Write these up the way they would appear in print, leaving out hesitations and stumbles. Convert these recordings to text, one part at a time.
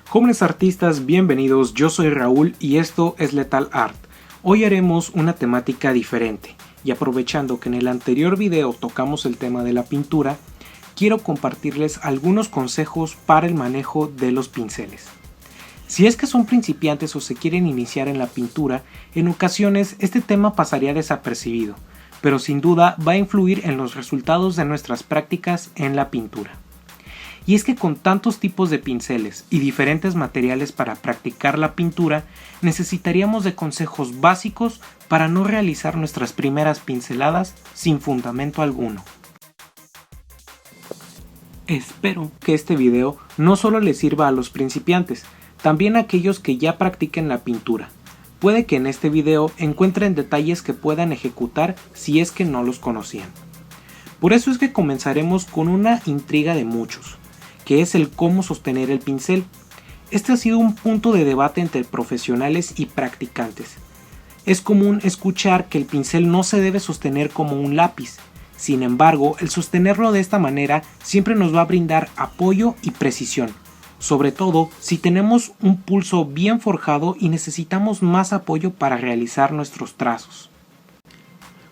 Jóvenes artistas, bienvenidos, yo soy Raúl y esto es Lethal Art. Hoy haremos una temática diferente y aprovechando que en el anterior video tocamos el tema de la pintura, quiero compartirles algunos consejos para el manejo de los pinceles. Si es que son principiantes o se quieren iniciar en la pintura, en ocasiones este tema pasaría desapercibido, pero sin duda va a influir en los resultados de nuestras prácticas en la pintura. Y es que con tantos tipos de pinceles y diferentes materiales para practicar la pintura, necesitaríamos de consejos básicos para no realizar nuestras primeras pinceladas sin fundamento alguno. Espero que este video no solo les sirva a los principiantes, también a aquellos que ya practiquen la pintura. Puede que en este video encuentren detalles que puedan ejecutar si es que no los conocían. Por eso es que comenzaremos con una intriga de muchos, que es el cómo sostener el pincel. Este ha sido un punto de debate entre profesionales y practicantes. Es común escuchar que el pincel no se debe sostener como un lápiz. Sin embargo, el sostenerlo de esta manera siempre nos va a brindar apoyo y precisión, sobre todo si tenemos un pulso bien forjado y necesitamos más apoyo para realizar nuestros trazos.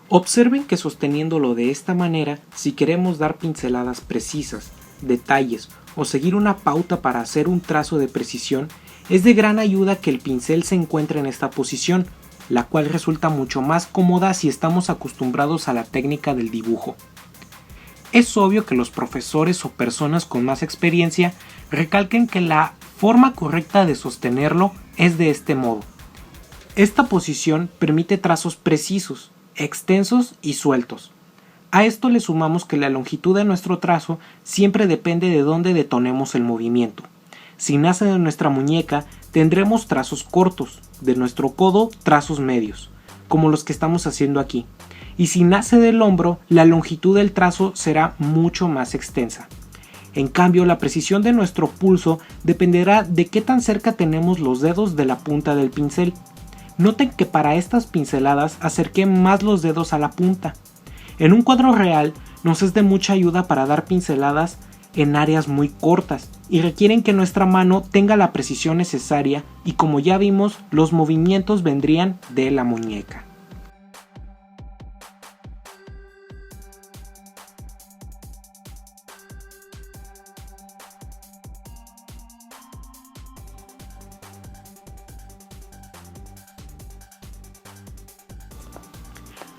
Observen que sosteniéndolo de esta manera, si queremos dar pinceladas precisas, detalles o seguir una pauta para hacer un trazo de precisión, es de gran ayuda que el pincel se encuentre en esta posición, la cual resulta mucho más cómoda si estamos acostumbrados a la técnica del dibujo. Es obvio que los profesores o personas con más experiencia recalquen que la forma correcta de sostenerlo es de este modo. Esta posición permite trazos precisos, extensos y sueltos. A esto le sumamos que la longitud de nuestro trazo siempre depende de dónde detonemos el movimiento. Si nace de nuestra muñeca, tendremos trazos cortos, de nuestro codo trazos medios, como los que estamos haciendo aquí. Y si nace del hombro, la longitud del trazo será mucho más extensa. En cambio, la precisión de nuestro pulso dependerá de qué tan cerca tenemos los dedos de la punta del pincel. Noten que para estas pinceladas acerqué más los dedos a la punta. En un cuadro real nos es de mucha ayuda para dar pinceladas en áreas muy cortas y requieren que nuestra mano tenga la precisión necesaria y, como ya vimos, los movimientos vendrían de la muñeca.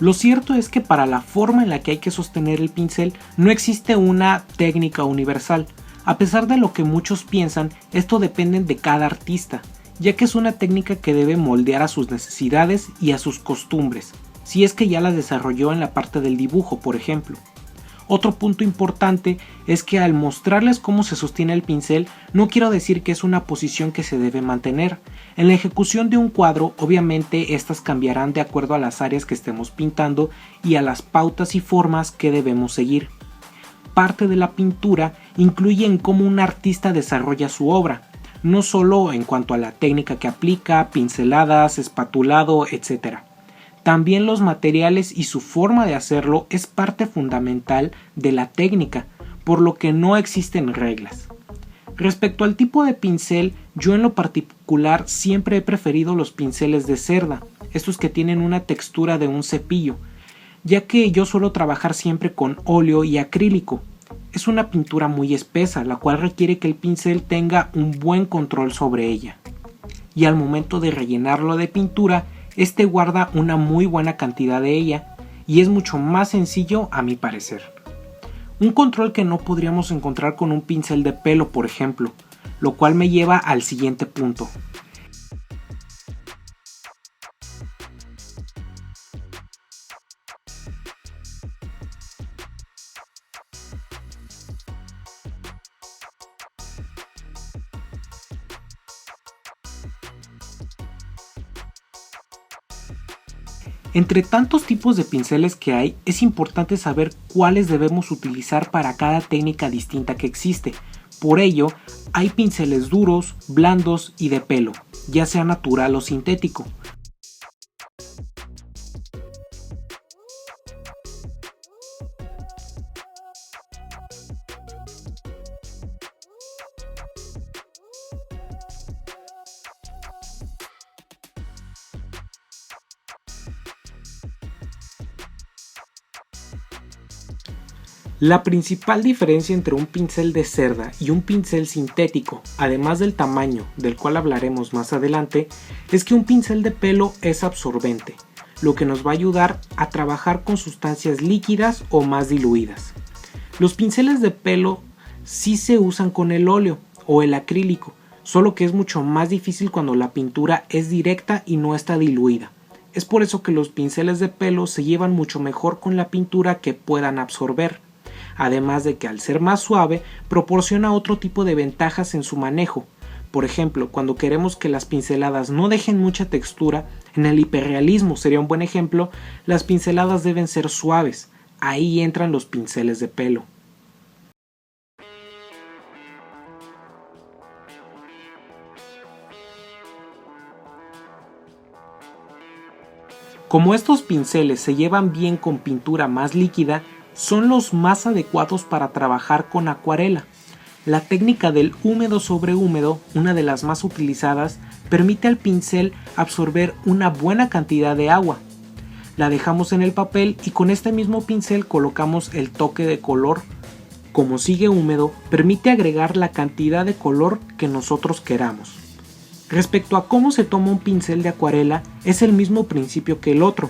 Lo cierto es que para la forma en la que hay que sostener el pincel no existe una técnica universal. A pesar de lo que muchos piensan, esto depende de cada artista, ya que es una técnica que debe moldear a sus necesidades y a sus costumbres, si es que ya las desarrolló en la parte del dibujo, por ejemplo. Otro punto importante es que al mostrarles cómo se sostiene el pincel, no quiero decir que es una posición que se debe mantener. En la ejecución de un cuadro, obviamente estas cambiarán de acuerdo a las áreas que estemos pintando y a las pautas y formas que debemos seguir. Parte de la pintura incluye en cómo un artista desarrolla su obra, no solo en cuanto a la técnica que aplica, pinceladas, espatulado, etc. También los materiales y su forma de hacerlo es parte fundamental de la técnica, por lo que no existen reglas. Respecto al tipo de pincel, yo en lo particular siempre he preferido los pinceles de cerda, estos que tienen una textura de un cepillo, ya que yo suelo trabajar siempre con óleo y acrílico. Es una pintura muy espesa, la cual requiere que el pincel tenga un buen control sobre ella. Y al momento de rellenarlo de pintura, este guarda una muy buena cantidad de ella y es mucho más sencillo a mi parecer. Un control que no podríamos encontrar con un pincel de pelo, por ejemplo, lo cual me lleva al siguiente punto. Entre tantos tipos de pinceles que hay, es importante saber cuáles debemos utilizar para cada técnica distinta que existe. Por ello, hay pinceles duros, blandos y de pelo, ya sea natural o sintético. La principal diferencia entre un pincel de cerda y un pincel sintético, además del tamaño, del cual hablaremos más adelante, es que un pincel de pelo es absorbente, lo que nos va a ayudar a trabajar con sustancias líquidas o más diluidas. Los pinceles de pelo sí se usan con el óleo o el acrílico, solo que es mucho más difícil cuando la pintura es directa y no está diluida. Es por eso que los pinceles de pelo se llevan mucho mejor con la pintura que puedan absorber. Además de que al ser más suave proporciona otro tipo de ventajas en su manejo. Por ejemplo, cuando queremos que las pinceladas no dejen mucha textura, en el hiperrealismo sería un buen ejemplo, las pinceladas deben ser suaves. Ahí entran los pinceles de pelo. Como estos pinceles se llevan bien con pintura más líquida, son los más adecuados para trabajar con acuarela. La técnica del húmedo sobre húmedo, una de las más utilizadas, permite al pincel absorber una buena cantidad de agua. La dejamos en el papel y con este mismo pincel colocamos el toque de color. Como sigue húmedo, permite agregar la cantidad de color que nosotros queramos. Respecto a cómo se toma un pincel de acuarela, es el mismo principio que el otro.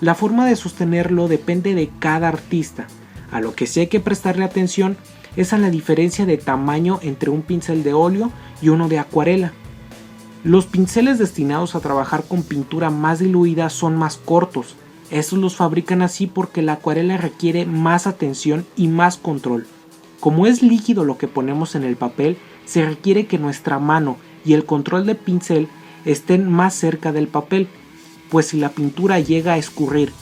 La forma de sostenerlo depende de cada artista. A lo que sí hay que prestarle atención es a la diferencia de tamaño entre un pincel de óleo y uno de acuarela. Los pinceles destinados a trabajar con pintura más diluida son más cortos. Estos los fabrican así porque la acuarela requiere más atención y más control. Como es líquido lo que ponemos en el papel, se requiere que nuestra mano y el control del pincel estén más cerca del papel, pues si la pintura llega a escurrir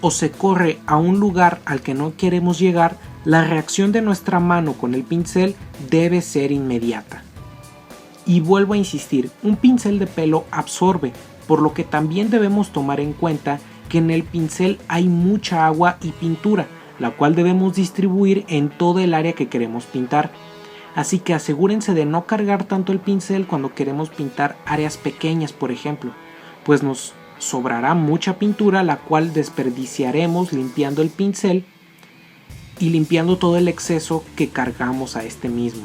o se corre a un lugar al que no queremos llegar, la reacción de nuestra mano con el pincel debe ser inmediata. Y vuelvo a insistir, un pincel de pelo absorbe, por lo que también debemos tomar en cuenta que en el pincel hay mucha agua y pintura, la cual debemos distribuir en todo el área que queremos pintar. Así que asegúrense de no cargar tanto el pincel cuando queremos pintar áreas pequeñas, por ejemplo, pues nos sobrará mucha pintura la cual desperdiciaremos limpiando el pincel y limpiando todo el exceso que cargamos a este mismo.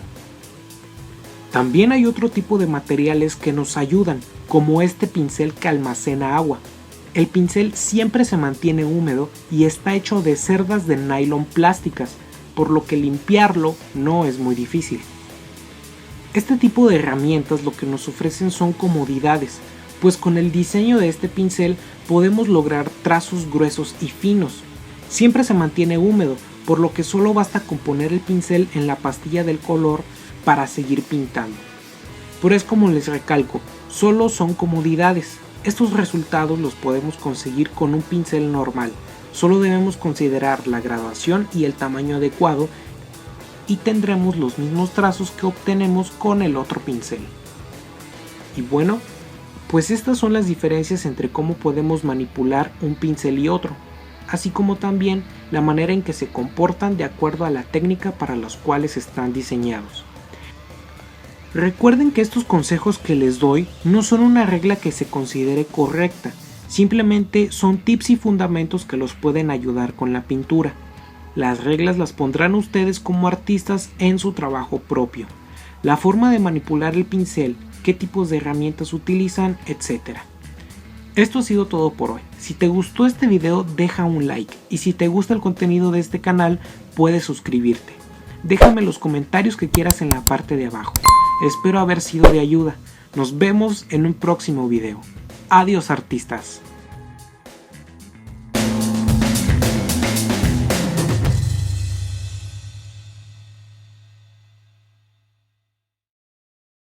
También hay otro tipo de materiales que nos ayudan, como este pincel que almacena agua. El pincel siempre se mantiene húmedo y está hecho de cerdas de nylon plásticas, por lo que limpiarlo no es muy difícil. Este tipo de herramientas lo que nos ofrecen son comodidades, pues con el diseño de este pincel podemos lograr trazos gruesos y finos. Siempre se mantiene húmedo, por lo que solo basta con poner el pincel en la pastilla del color para seguir pintando. Pero es como les recalco, solo son comodidades. Estos resultados los podemos conseguir con un pincel normal. Solo debemos considerar la graduación y el tamaño adecuado y tendremos los mismos trazos que obtenemos con el otro pincel. Y bueno, pues estas son las diferencias entre cómo podemos manipular un pincel y otro, así como también la manera en que se comportan de acuerdo a la técnica para las cuales están diseñados. Recuerden que estos consejos que les doy no son una regla que se considere correcta, simplemente son tips y fundamentos que los pueden ayudar con la pintura. Las reglas las pondrán ustedes como artistas en su trabajo propio. La forma de manipular el pincel, qué tipos de herramientas utilizan, etc. Esto ha sido todo por hoy. Si te gustó este video, deja un like. Y si te gusta el contenido de este canal, puedes suscribirte. Déjame los comentarios que quieras en la parte de abajo. Espero haber sido de ayuda. Nos vemos en un próximo video. Adiós, artistas.